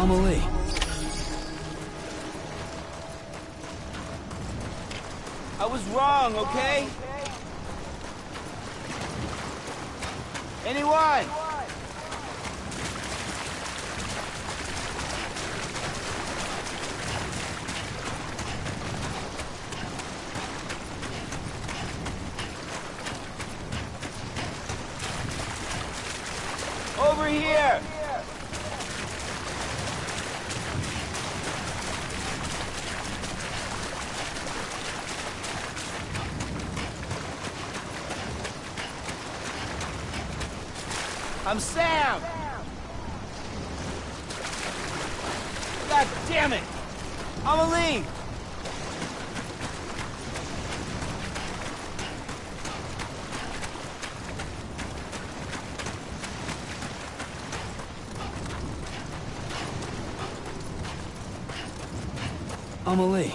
Amelie. I was wrong, okay? Anyone? Over here! I'm Sam! God damn it! Amelie! Amelie.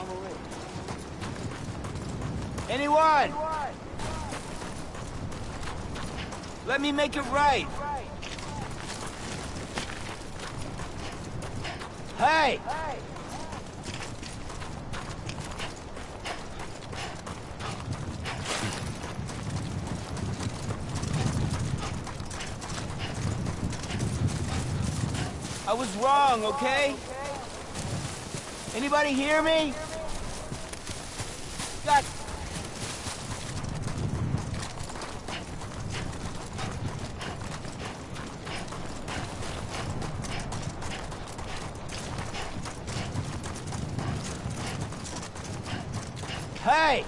Anyone? Let me make it right. Hey! I was wrong, okay? Anybody hear me? God. Hey!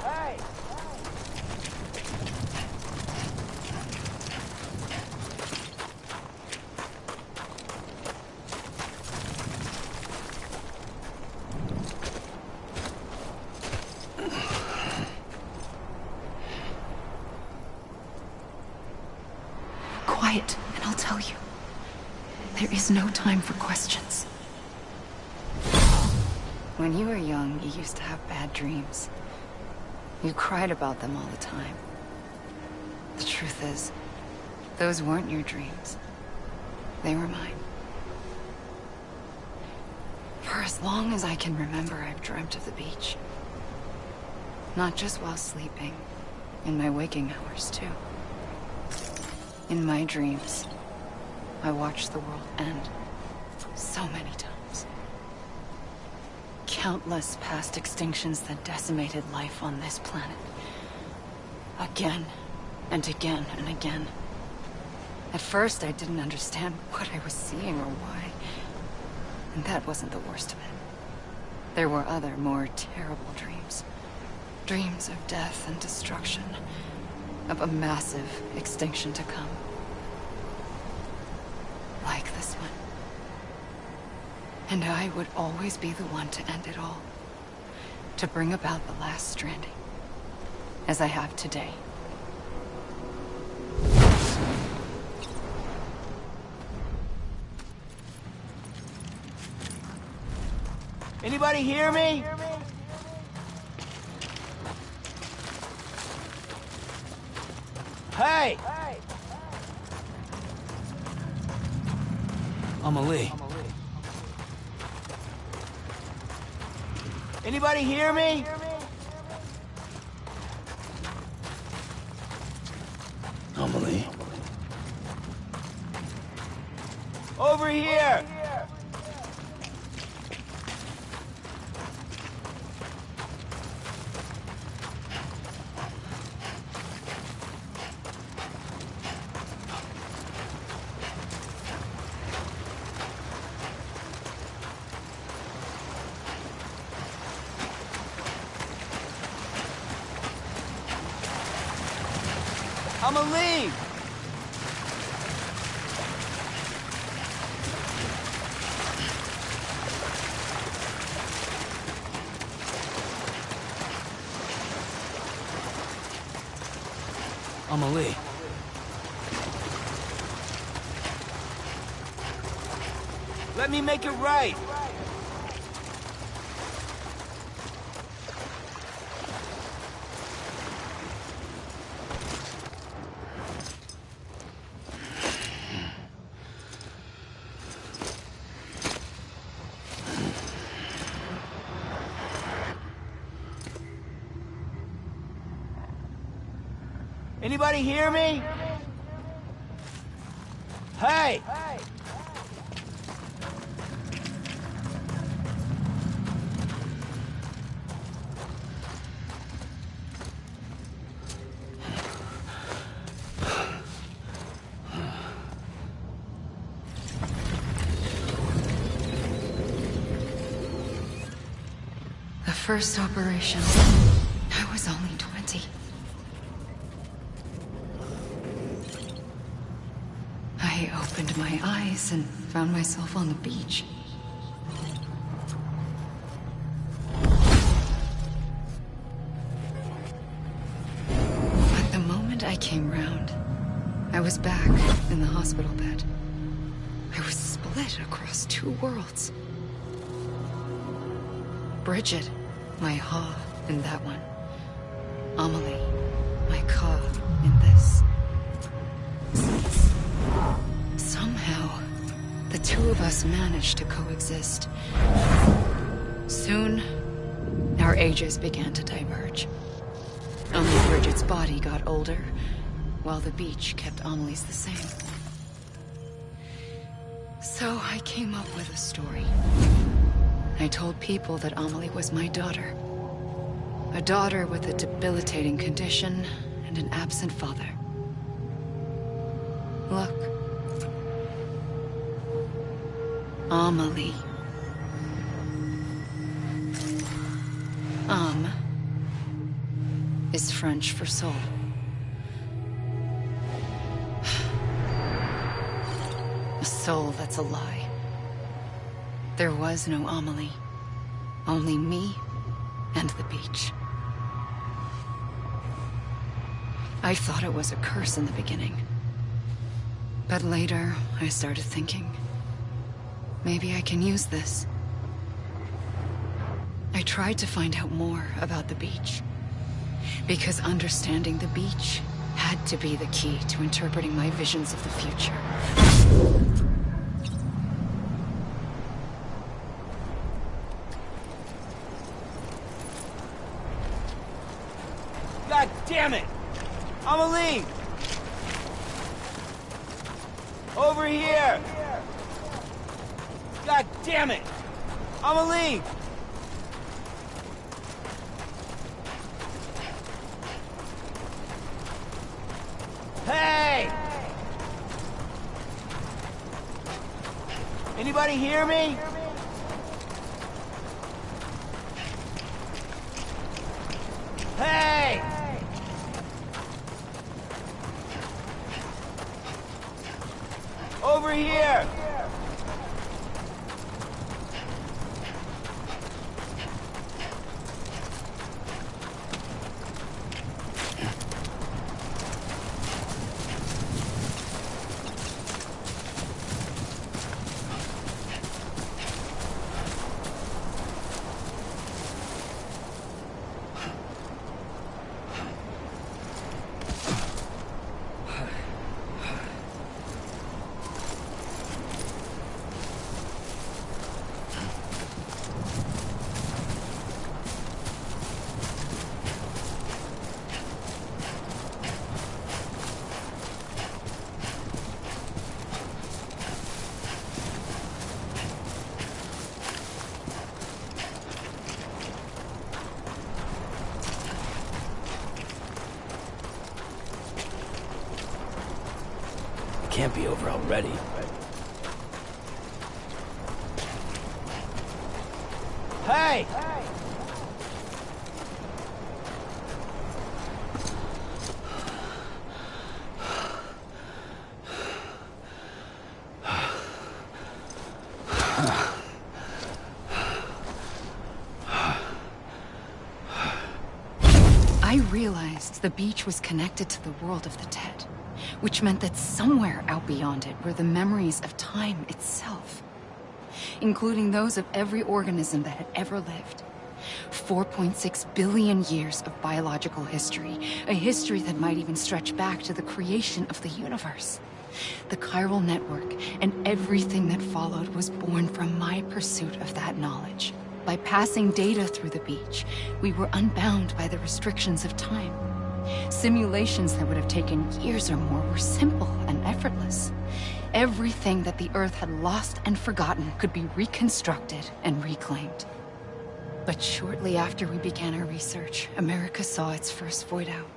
Quiet, and I'll tell you. There is no time for questions. When you were young, you used to have bad dreams. You cried about them all the time. The truth is, those weren't your dreams. They were mine. For as long as I can remember, I've dreamt of the beach. Not just while sleeping, in my waking hours, too. In my dreams, I watched the world end so many times. Countless past extinctions that decimated life on this planet. Again, and again, and again. At first, I didn't understand what I was seeing or why. And that wasn't the worst of it. There were other, more terrible dreams. Dreams of death and destruction. Of a massive extinction to come. Like this one. And I would always be the one to end it all. To bring about the last stranding. As I have today. Anybody hear me? Hey! Amelie. Anybody hear me? Amelie. Over here! Amelie! Amelie. Let me make it right. Anybody hear me? Hey! The first operation, I was only 20. I opened my eyes and found myself on the beach. But the moment I came round, I was back in the hospital bed. I was split across two worlds. Bridget, my Ha in that one. Amelie, my Ka in this. Somehow, the two of us managed to coexist. Soon, our ages began to diverge. Only Bridget's body got older, while the beach kept Amelie's the same. So I came up with a story. I told people that Amelie was my daughter. A daughter with a debilitating condition and an absent father. Look. Amelie. Am is French for soul. A soul that's a lie. There was no Amelie. Only me and the beach. I thought it was a curse in the beginning. But later, I started thinking, maybe I can use this. I tried to find out more about the beach. Because understanding the beach had to be the key to interpreting my visions of the future. God damn it! Amelie! Over here! God damn it! Amelie! Hey! Anybody hear me? Hey! Over here! Can't be over already. Hey! I realized the beach was connected to the world of the dead, which meant that somewhere out beyond it were the memories of time itself, including those of every organism that had ever lived. 4.6 billion years of biological history, a history that might even stretch back to the creation of the universe. The chiral network and everything that followed was born from my pursuit of that knowledge. By passing data through the beach, we were unbound by the restrictions of time. Simulations that would have taken years or more were simple and effortless. Everything that the Earth had lost and forgotten could be reconstructed and reclaimed. But shortly after we began our research, America saw its first void out.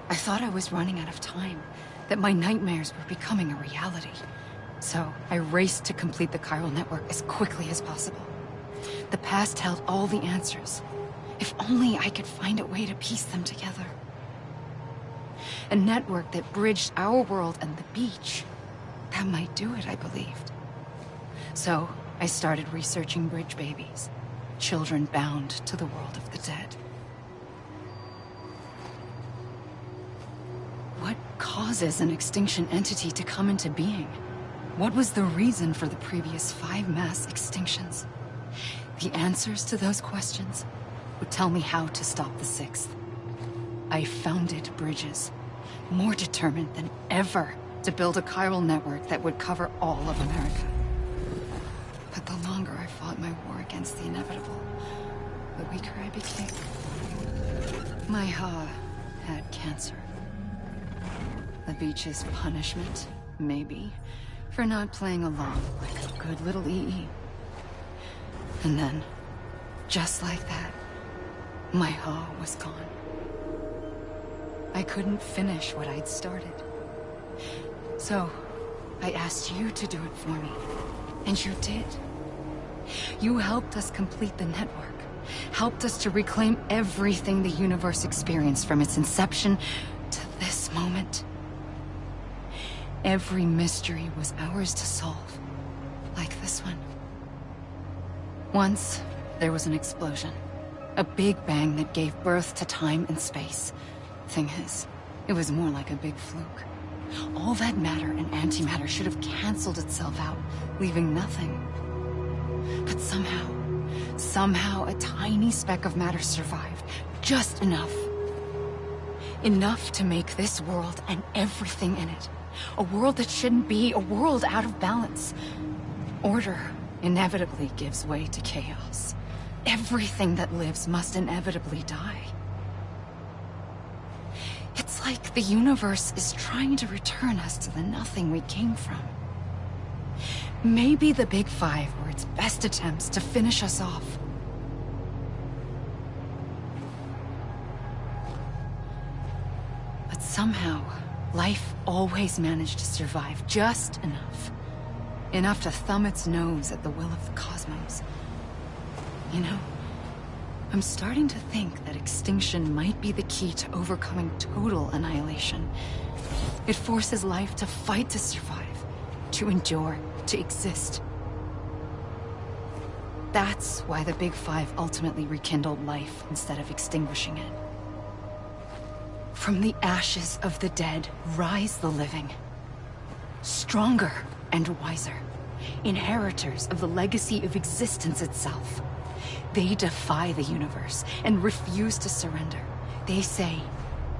I thought I was running out of time, that my nightmares were becoming a reality. So I raced to complete the chiral network as quickly as possible. The past held all the answers. If only I could find a way to piece them together. A network that bridged our world and the beach. That might do it, I believed. So I started researching bridge babies, children bound to the world of the dead. What causes an extinction entity to come into being? What was the reason for the previous 5 mass extinctions? The answers to those questions would tell me how to stop the 6th. I founded bridges, more determined than ever to build a chiral network that would cover all of America. But the longer I fought my war against the inevitable, the weaker I became. My Ha had cancer. The beach's punishment, maybe, for not playing along like a good little EE. And then, just like that, my Ha was gone. I couldn't finish what I'd started. So, I asked you to do it for me. And you did. You helped us complete the network. Helped us to reclaim everything the universe experienced from its inception to this moment. Every mystery was ours to solve. Like this one. Once, there was an explosion. A big bang that gave birth to time and space. Thing is, it was more like a big fluke. All that matter and antimatter should have canceled itself out, leaving nothing. But somehow a tiny speck of matter survived. Just enough. Enough to make this world and everything in it. A world that shouldn't be, a world out of balance. Order inevitably gives way to chaos. Everything that lives must inevitably die. It's like the universe is trying to return us to the nothing we came from. Maybe the Big Five were its best attempts to finish us off. But somehow, life always managed to survive just enough. Enough to thumb its nose at the will of the cosmos. You know, I'm starting to think that extinction might be the key to overcoming total annihilation. It forces life to fight to survive, to endure, to exist. That's why the Big Five ultimately rekindled life instead of extinguishing it. From the ashes of the dead rise the living. Stronger and wiser. Inheritors of the legacy of existence itself. They defy the universe and refuse to surrender. They say,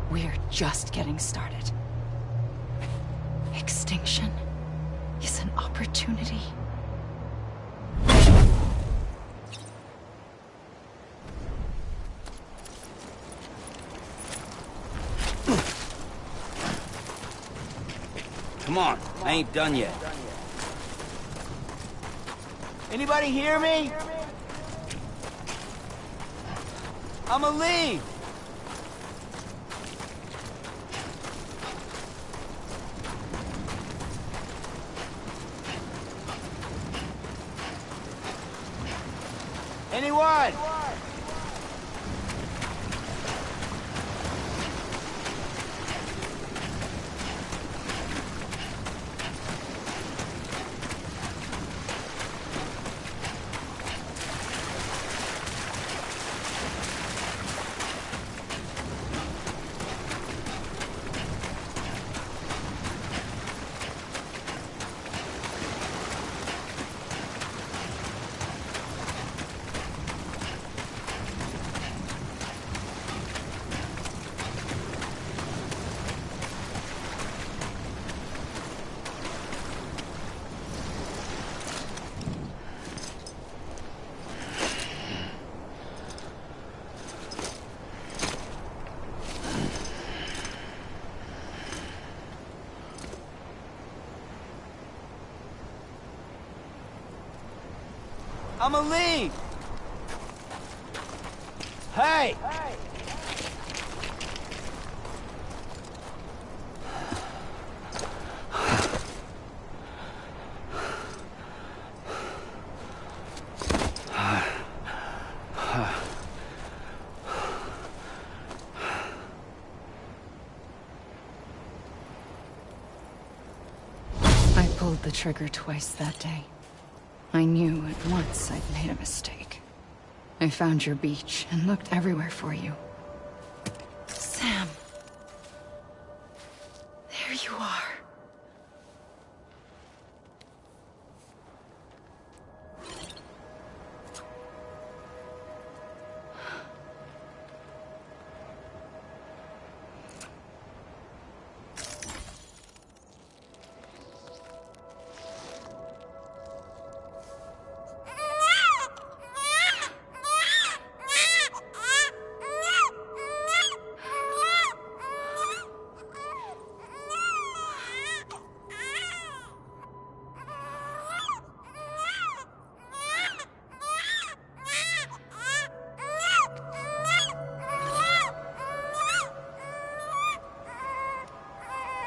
we're just getting started. Extinction is an opportunity. Come on, I ain't done yet. Anybody hear me? I'ma leave! Anyone? I'ma leave! Hey! I pulled the trigger twice that day. I knew at once I'd made a mistake. I found your beach and looked everywhere for you. Sam. There you are.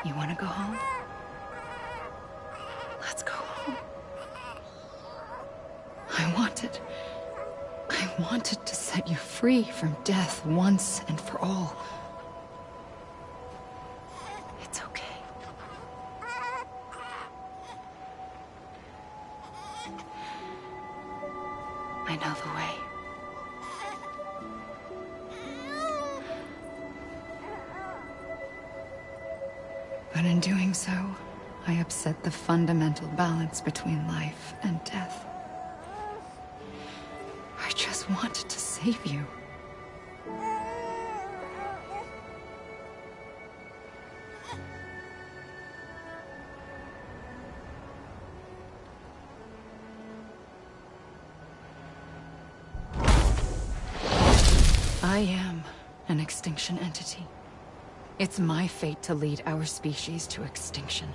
You want to go home? Let's go home. I wanted to set you free from death once and for all. It's okay. I know the way. But in doing so, I upset the fundamental balance between life and death. I just wanted to save you. I am an extinction entity. It's my fate to lead our species to extinction.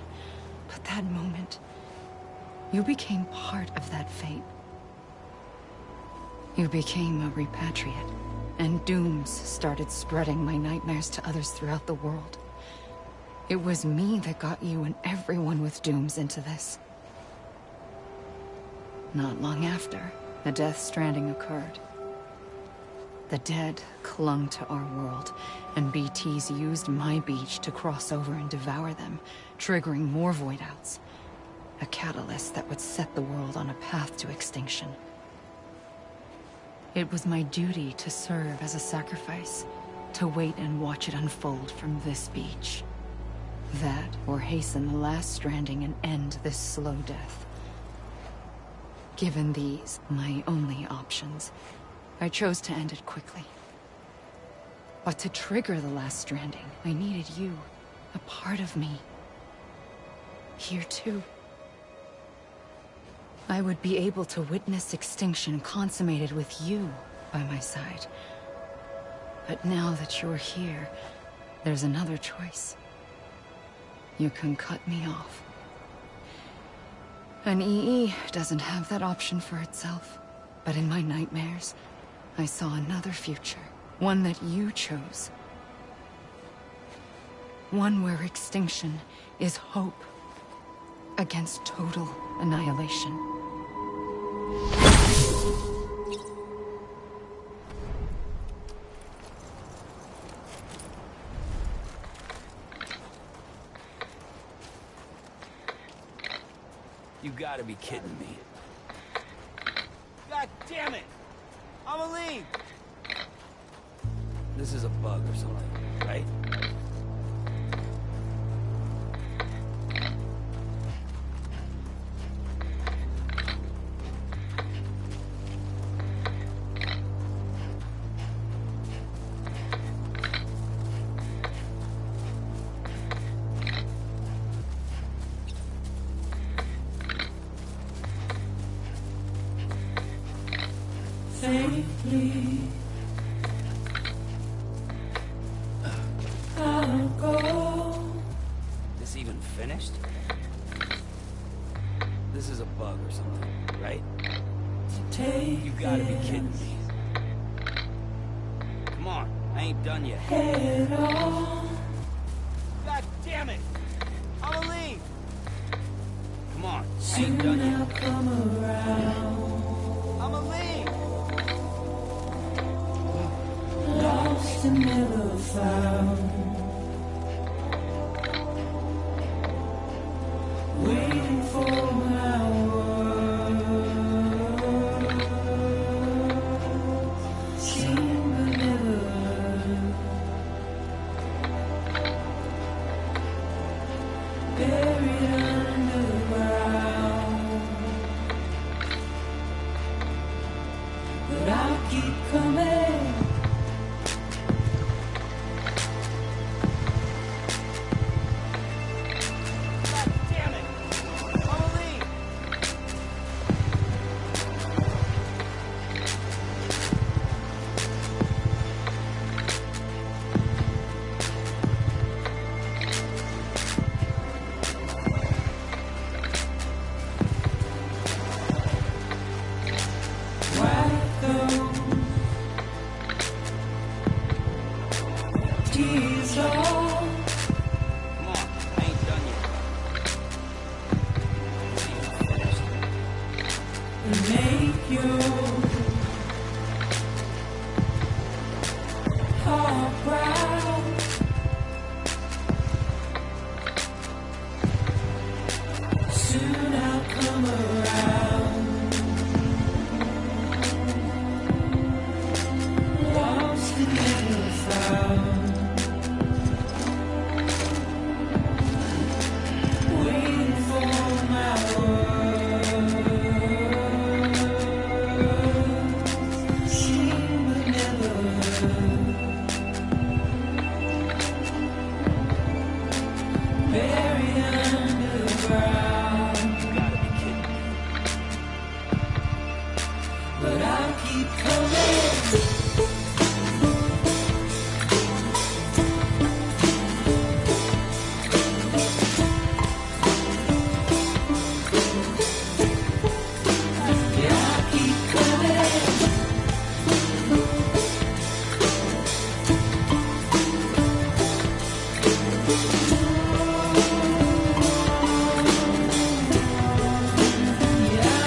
But that moment, you became part of that fate. You became a repatriate, and dooms started spreading my nightmares to others throughout the world. It was me that got you and everyone with dooms into this. Not long after, the Death Stranding occurred. The dead clung to our world, and BTs used my beach to cross over and devour them, triggering more void outs. A catalyst that would set the world on a path to extinction. It was my duty to serve as a sacrifice, to wait and watch it unfold from this beach. That, or hasten the last stranding and end this slow death. Given these, my only options, I chose to end it quickly. But to trigger the last stranding, I needed you, a part of me. Here too. I would be able to witness extinction consummated with you by my side. But now that you're here, there's another choice. You can cut me off. An EE doesn't have that option for itself. But in my nightmares, I saw another future. One that you chose. One where extinction is hope against total annihilation. You gotta be kidding me. God damn it! I'ma leave! This is a bug or something, right? Safely, I'll go. This even finished? This is a bug or something, right? You gotta be kidding me. Come on, I ain't done yet. Head on. God damn it! I'ma leave! Come on, I ain't Soon done I'll yet. come around. I'ma leave! Lost and never found. Waiting for my words. Seen but never heard. Buried underground. But I'll keep coming. God damn it! I'ma leave! Wipe those tears off. Come on, I ain't done yet. This even finished. And make your heart proud. Soon I'll come around. Lost and never found. Waiting for my words. Seen but never heard. Buried underground. You gotta be kidding me. But I'll keep coming. Yeah, I'll keep coming. Yeah,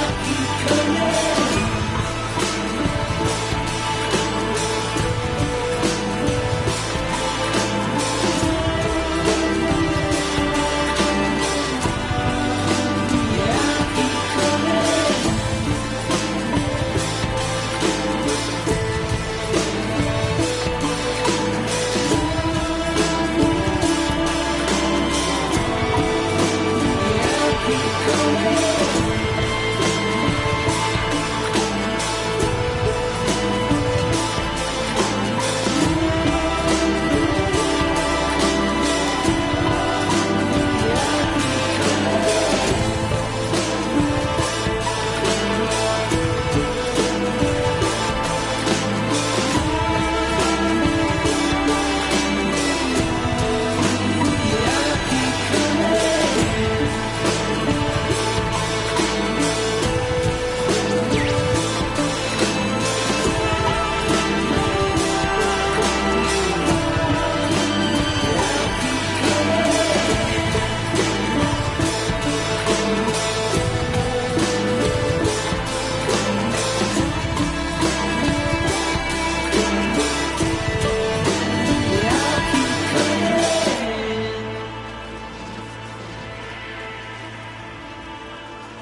I'll keep coming.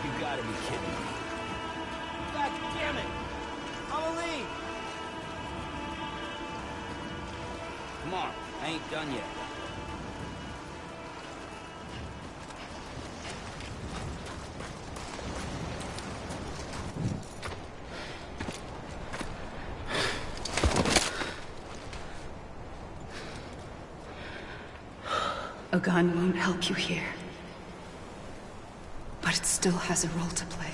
You gotta be kidding me. God damn it! I'ma leave! Come on, I ain't done yet. A gun won't help you here. But it still has a role to play.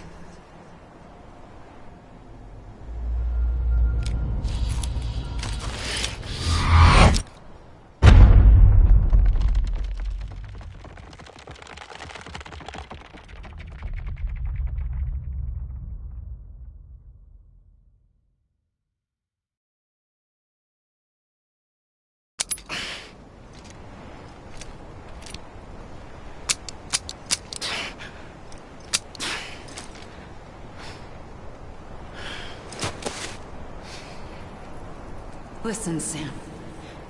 Listen, Sam.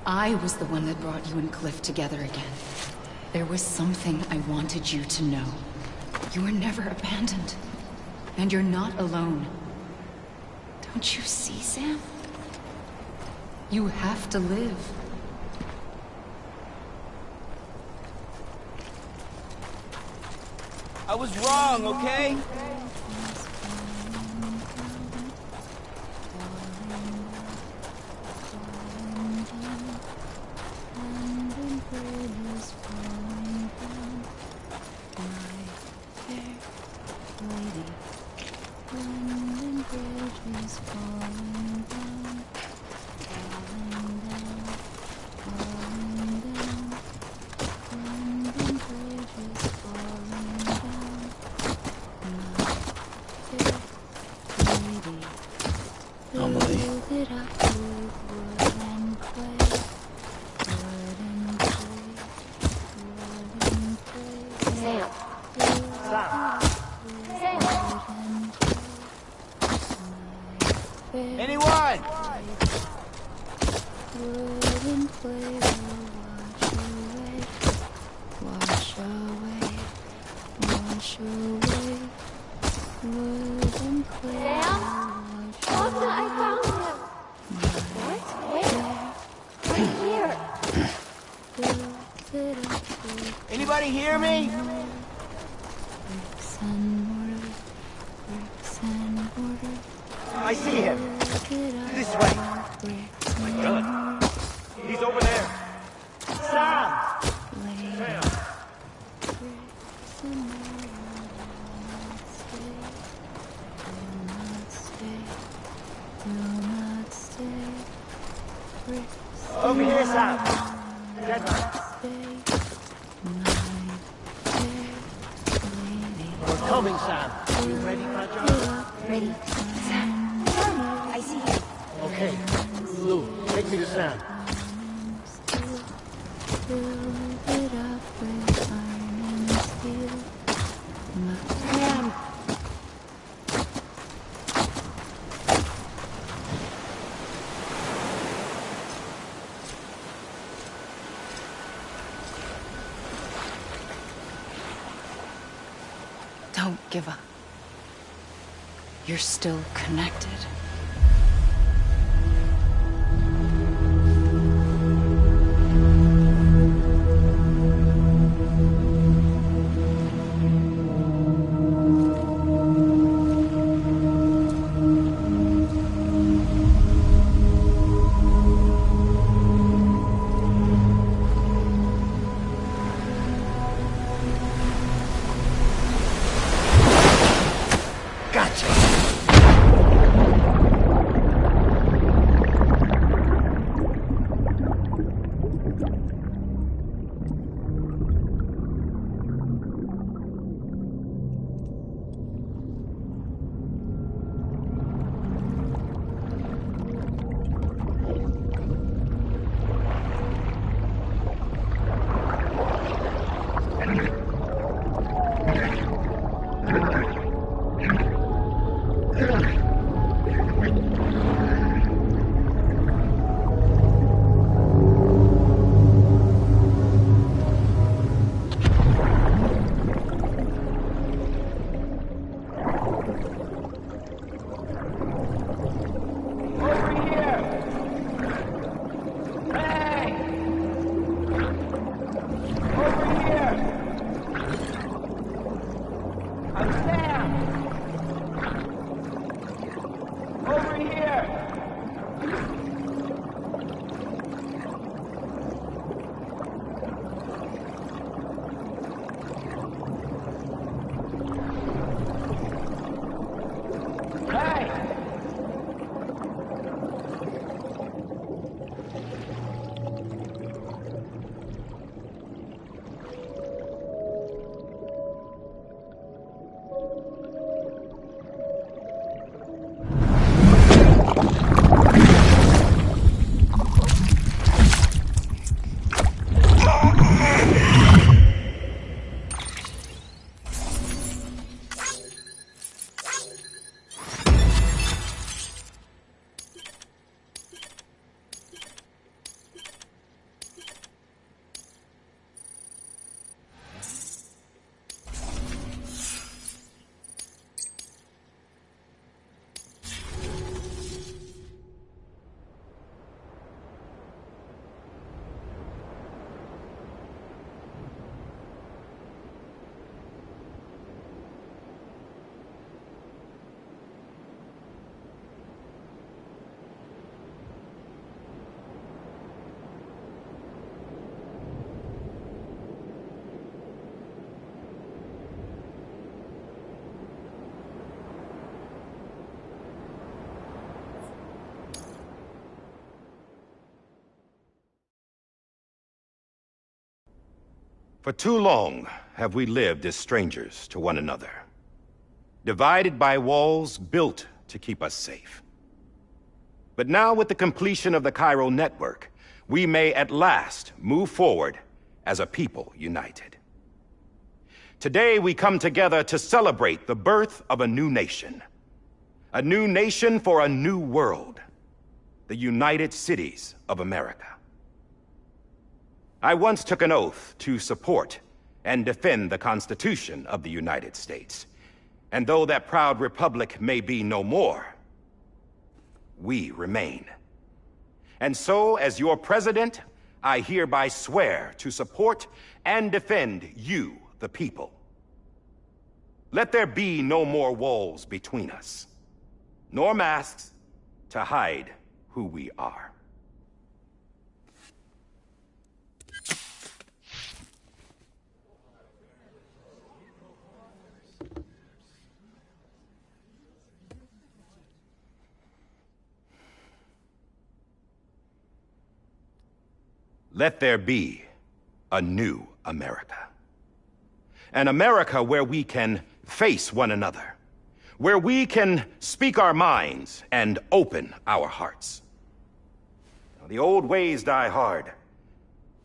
I was the one that brought you and Cliff together again. There was something I wanted you to know. You were never abandoned. And you're not alone. Don't you see, Sam? You have to live. I was wrong, okay? Anyone? Anybody hear me? I see him. This way. My gun. He's over there. Sam! Sam. Over here, Sam. Dead man. We're coming, Sam. You ready, Roger? Ready. Sam. I see you. Okay. Lou, take me to Sam. Sam. Don't give up. You're still connected. Gotcha. For too long have we lived as strangers to one another, divided by walls built to keep us safe. But now, with the completion of the Cairo network, we may at last move forward as a people united. Today, we come together to celebrate the birth of a new nation. A new nation for a new world. The United Cities of America. I once took an oath to support and defend the Constitution of the United States. And though that proud republic may be no more, we remain. And so, as your president, I hereby swear to support and defend you, the people. Let there be no more walls between us, nor masks to hide who we are. Let there be a new America. An America where we can face one another, where we can speak our minds and open our hearts. Now, the old ways die hard,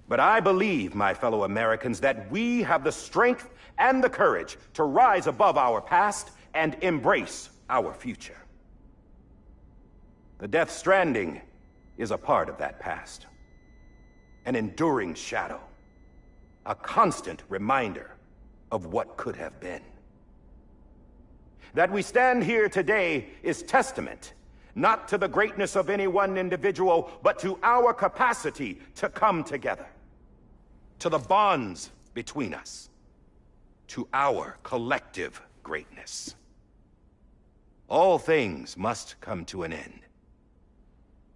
but I believe, my fellow Americans, that we have the strength and the courage to rise above our past and embrace our future. The Death Stranding is a part of that past. An enduring shadow, a constant reminder of what could have been. That we stand here today is testament, not to the greatness of any one individual, but to our capacity to come together, to the bonds between us, to our collective greatness. All things must come to an end,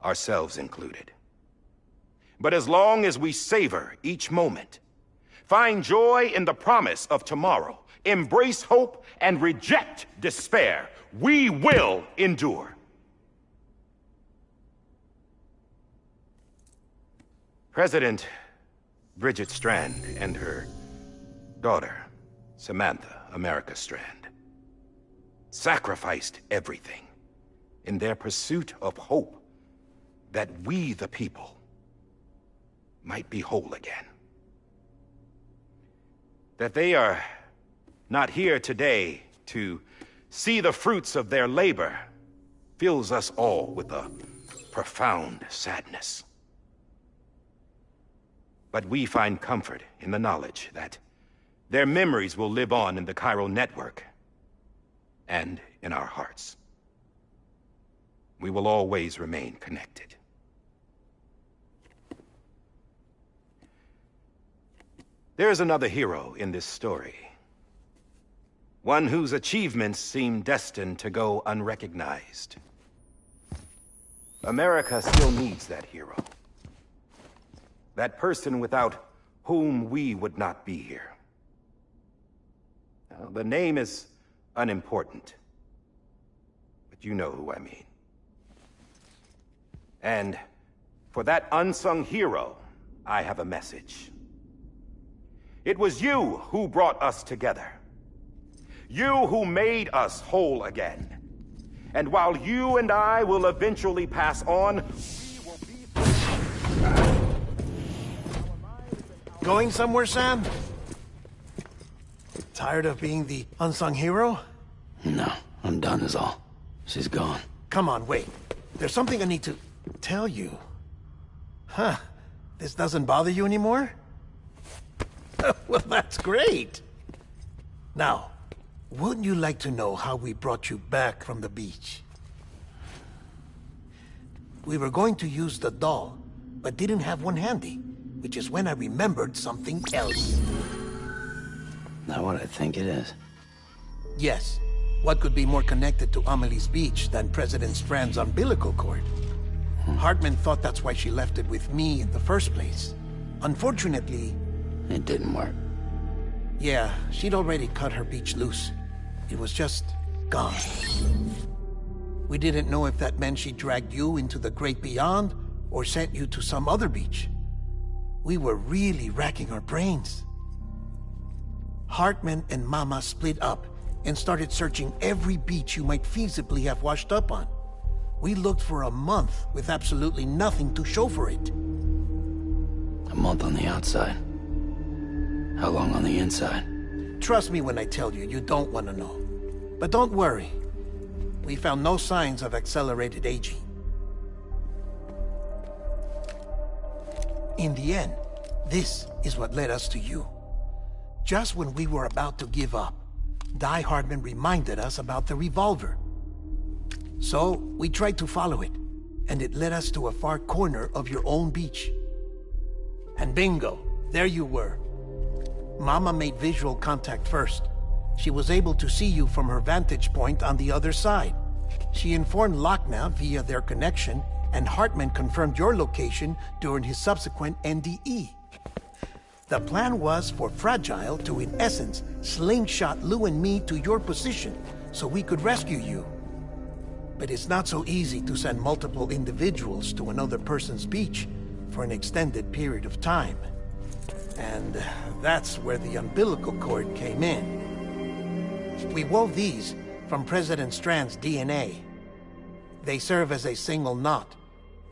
ourselves included. But as long as we savor each moment, find joy in the promise of tomorrow, embrace hope, and reject despair, we will endure. President Bridget Strand and her daughter, Samantha America Strand, sacrificed everything in their pursuit of hope that we, the people, might be whole again. That they are not here today to see the fruits of their labor fills us all with a profound sadness. But we find comfort in the knowledge that their memories will live on in the Cairo network and in our hearts. We will always remain connected. There is another hero in this story. One whose achievements seem destined to go unrecognized. America still needs that hero. That person without whom we would not be here. Now, the name is unimportant, but you know who I mean. And for that unsung hero, I have a message. It was you who brought us together. You who made us whole again. And while you and I will eventually pass on, we will be... Going somewhere, Sam? Tired of being the unsung hero? No, I'm done is all. She's gone. Come on, wait. There's something I need to tell you. Huh. This doesn't bother you anymore? Well, that's great. Now, wouldn't you like to know how we brought you back from the beach? We were going to use the doll, but didn't have one handy, which is when I remembered something else. Not what I think it is. Yes. What could be more connected to Amelie's beach than President Strand's umbilical cord? Hartman thought that's why she left it with me in the first place. Unfortunately... It didn't work. Yeah, she'd already cut her beach loose. It was just gone. We didn't know if that meant she dragged you into the great beyond, or sent you to some other beach. We were really racking our brains. Hartman and Mama split up and started searching every beach you might feasibly have washed up on. We looked for a month with absolutely nothing to show for it. A month on the outside. How long on the inside? Trust me when I tell you, you don't want to know. But don't worry. We found no signs of accelerated aging. In the end, this is what led us to you. Just when we were about to give up, Die Hardman reminded us about the revolver. So, we tried to follow it, and it led us to a far corner of your own beach. And bingo, there you were. Mama made visual contact first. She was able to see you from her vantage point on the other side. She informed Lochner via their connection, and Hartman confirmed your location during his subsequent NDE. The plan was for Fragile to, in essence, slingshot Lou and me to your position so we could rescue you. But it's not so easy to send multiple individuals to another person's beach for an extended period of time. And that's where the umbilical cord came in. We wove these from President Strand's DNA. They serve as a single knot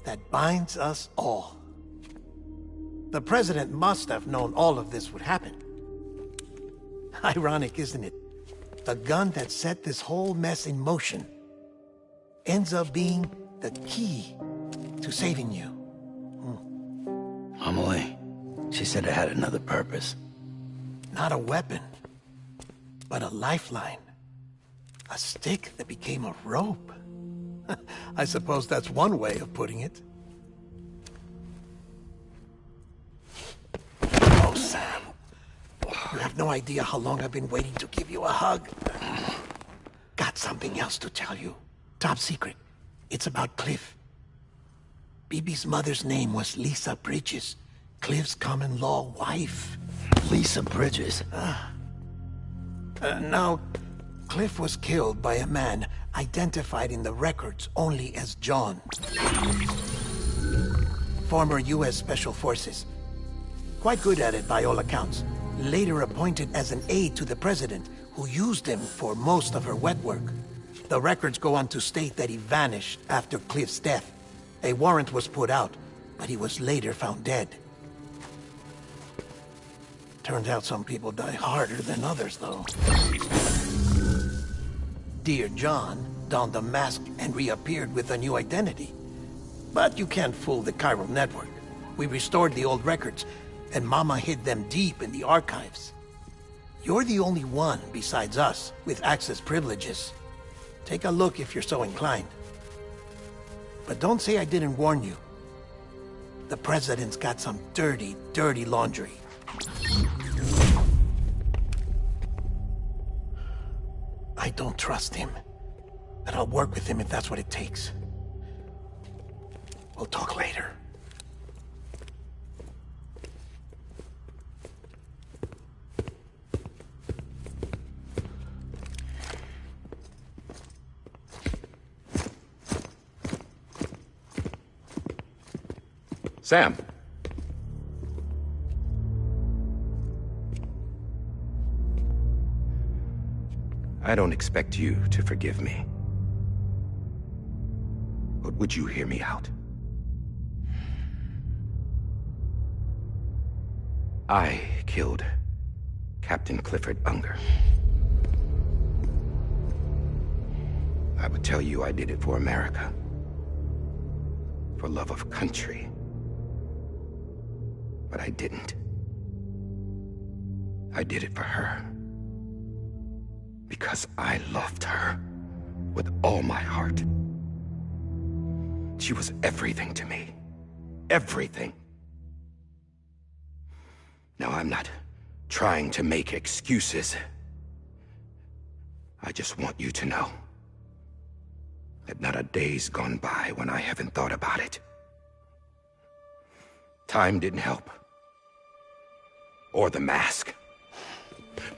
that binds us all. The President must have known all of this would happen. Ironic, isn't it? The gun that set this whole mess in motion ends up being the key to saving you. Amelie, she said it had another purpose. Not a weapon, but a lifeline. A stick that became a rope. I suppose that's one way of putting it. Oh, Sam. You have no idea how long I've been waiting to give you a hug. Got something else to tell you. Top secret. It's about Cliff. Bibi's mother's name was Lisa Bridges, Cliff's common-law wife. Lisa Bridges? Now, Cliff was killed by a man identified in the records only as John. Former U.S. Special Forces. Quite good at it by all accounts. Later appointed as an aide to the president, who used him for most of her wet work. The records go on to state that he vanished after Cliff's death. A warrant was put out, but he was later found dead. Turns out some people die harder than others, though. Dear John donned a mask and reappeared with a new identity. But you can't fool the chiral network. We restored the old records, and Mama hid them deep in the archives. You're the only one, besides us, with access privileges. Take a look if you're so inclined. But don't say I didn't warn you. The President's got some dirty, dirty laundry. I don't trust him, but I'll work with him if that's what it takes. We'll talk later. Sam. I don't expect you to forgive me. But would you hear me out? I killed Captain Clifford Unger. I would tell you I did it for America. For love of country. But I didn't. I did it for her. Because I loved her with all my heart. She was everything to me. Everything. Now, I'm not trying to make excuses. I just want you to know that not a day's gone by when I haven't thought about it. Time didn't help. Or the mask.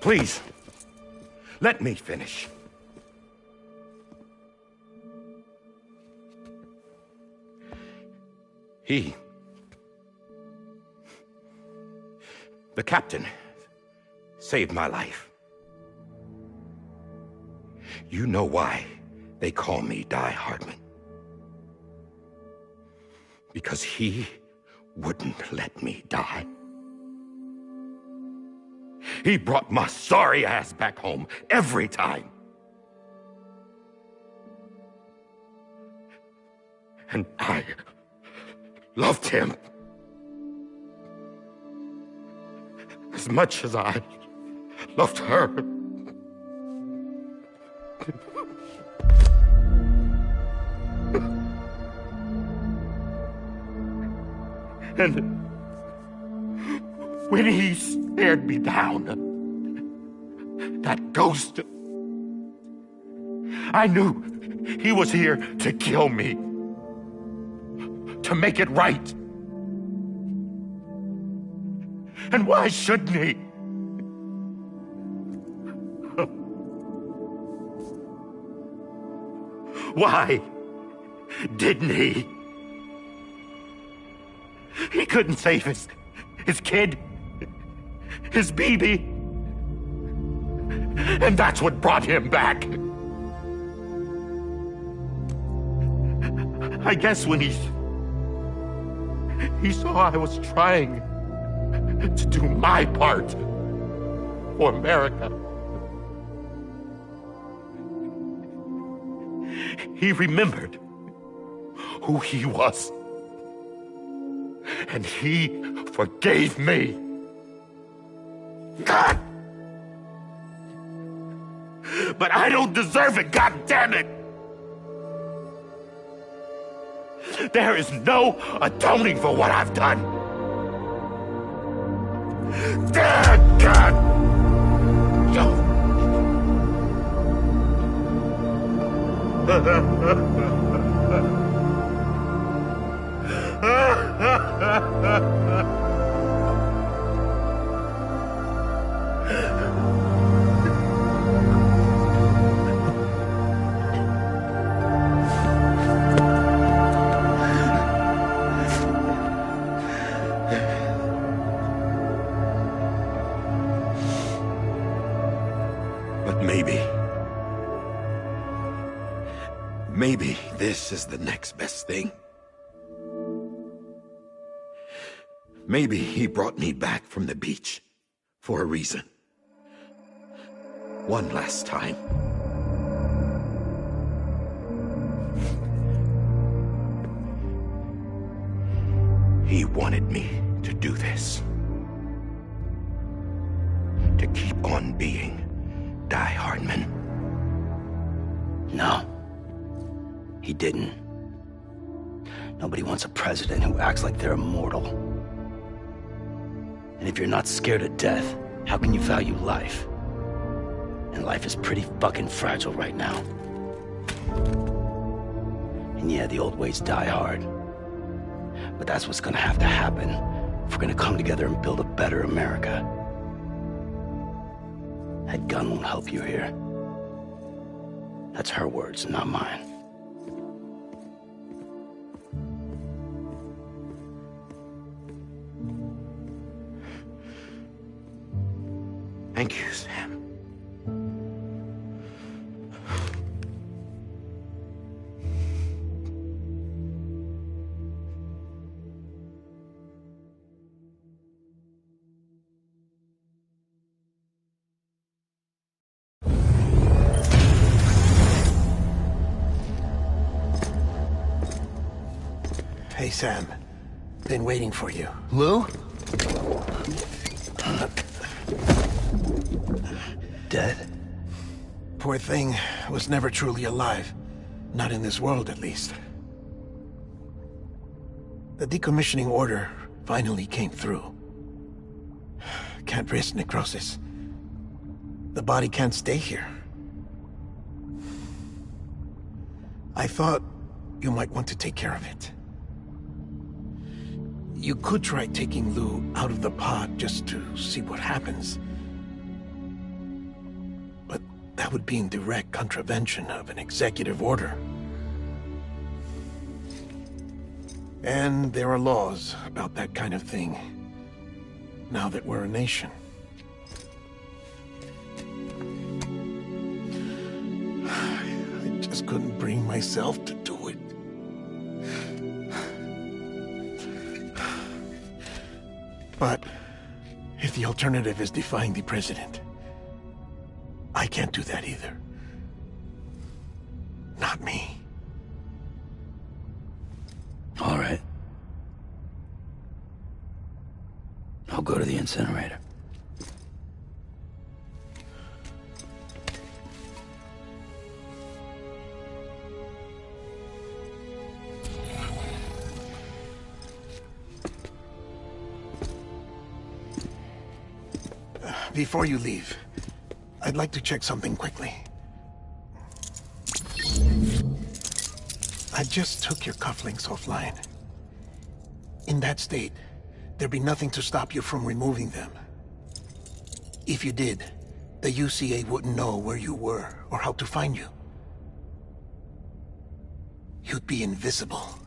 Please, let me finish. The captain saved my life. You know why they call me Die Hardman. Because he wouldn't let me die. He brought my sorry ass back home every time. And I loved him as much as I loved her. And when he stared me down, that ghost, I knew he was here to kill me, to make it right. And why shouldn't he? Why didn't he? He couldn't save his kid, his baby. And that's what brought him back. I guess when he saw I was trying to do my part for America, he remembered who he was. And he forgave me. God! But I don't deserve it, God damn it! There is no atoning for what I've done. God! But maybe this is the next best thing. Maybe he brought me back from the beach for a reason. One last time. He wanted me to do this. To keep on being Die Hardman. No. He didn't. Nobody wants a president who acts like they're immortal. And if you're not scared of death, how can you value life? And life is pretty fucking fragile right now. And yeah, the old ways die hard. But that's what's gonna have to happen if we're gonna come together and build a better America. That gun won't help you here. That's her words, not mine. Thank you, Sam. Hey, Sam. Been waiting for you. Lou? Dead? Poor thing was never truly alive. Not in this world, at least. The decommissioning order finally came through. Can't risk necrosis. The body can't stay here. I thought you might want to take care of it. You could try taking Lou out of the pod just to see what happens. But that would be in direct contravention of an executive order. And there are laws about that kind of thing, now that we're a nation. just couldn't bring myself to do it. But if the alternative is defying the president, I can't do that either. Not me. All right. I'll go to the incinerator. Before you leave, I'd like to check something quickly. I just took your cufflinks offline. In that state, there'd be nothing to stop you from removing them. If you did, the UCA wouldn't know where you were or how to find you. You'd be invisible.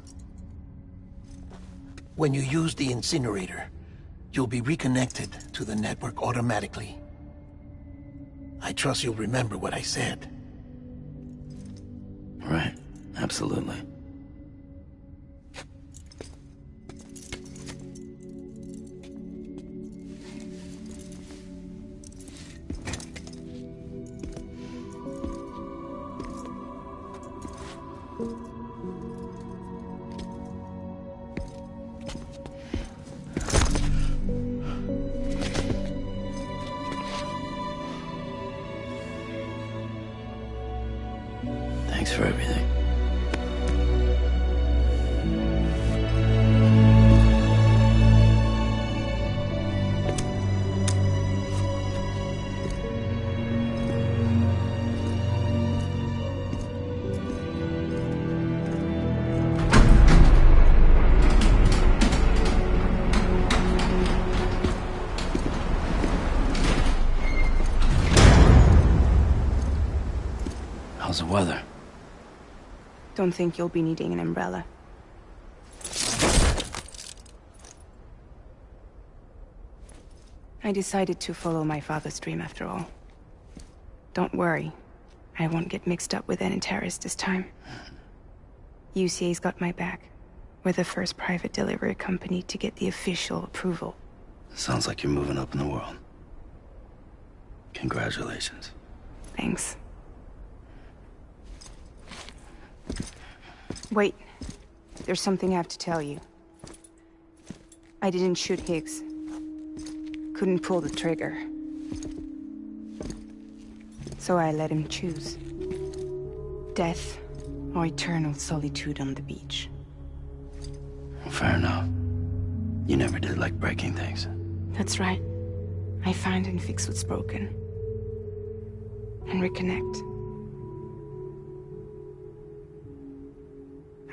When you use the incinerator, you'll be reconnected to the network automatically. I trust you'll remember what I said. Right. Absolutely. Thanks for everything. How's the weather? Don't think you'll be needing an umbrella. I decided to follow my father's dream after all. Don't worry. I won't get mixed up with any terrorists this time. UCA's got my back. We're the first private delivery company to get the official approval. Sounds like you're moving up in the world. Congratulations. Thanks. Wait. There's something I have to tell you. I didn't shoot Higgs. Couldn't pull the trigger. So I let him choose. Death or eternal solitude on the beach. Well, fair enough. You never did like breaking things. That's right. I find and fix what's broken. And reconnect.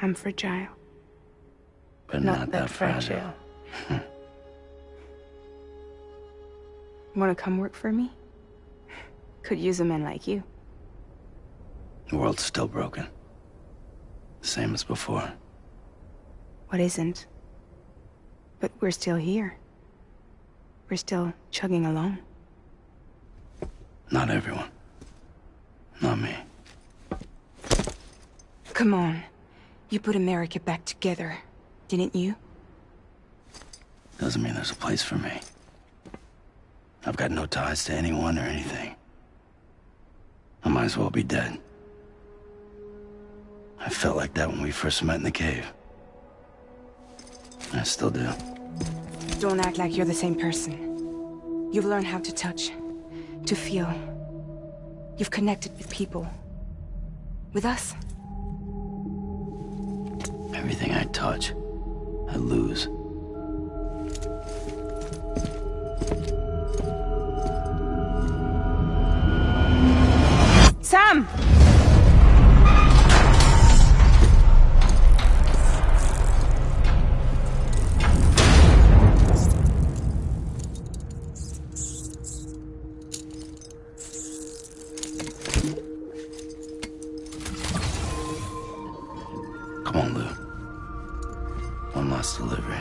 I'm fragile. But not that fragile. Wanna come work for me? Could use a man like you. The world's still broken. Same as before. What isn't? But we're still here. We're still chugging along. Not everyone. Not me. Come on. You put America back together, didn't you? Doesn't mean there's a place for me. I've got no ties to anyone or anything. I might as well be dead. I felt like that when we first met in the cave. I still do. Don't act like you're the same person. You've learned how to touch, to feel. You've connected with people. With us. Everything I touch, I lose. Sam! Come on, Lou. One last delivery.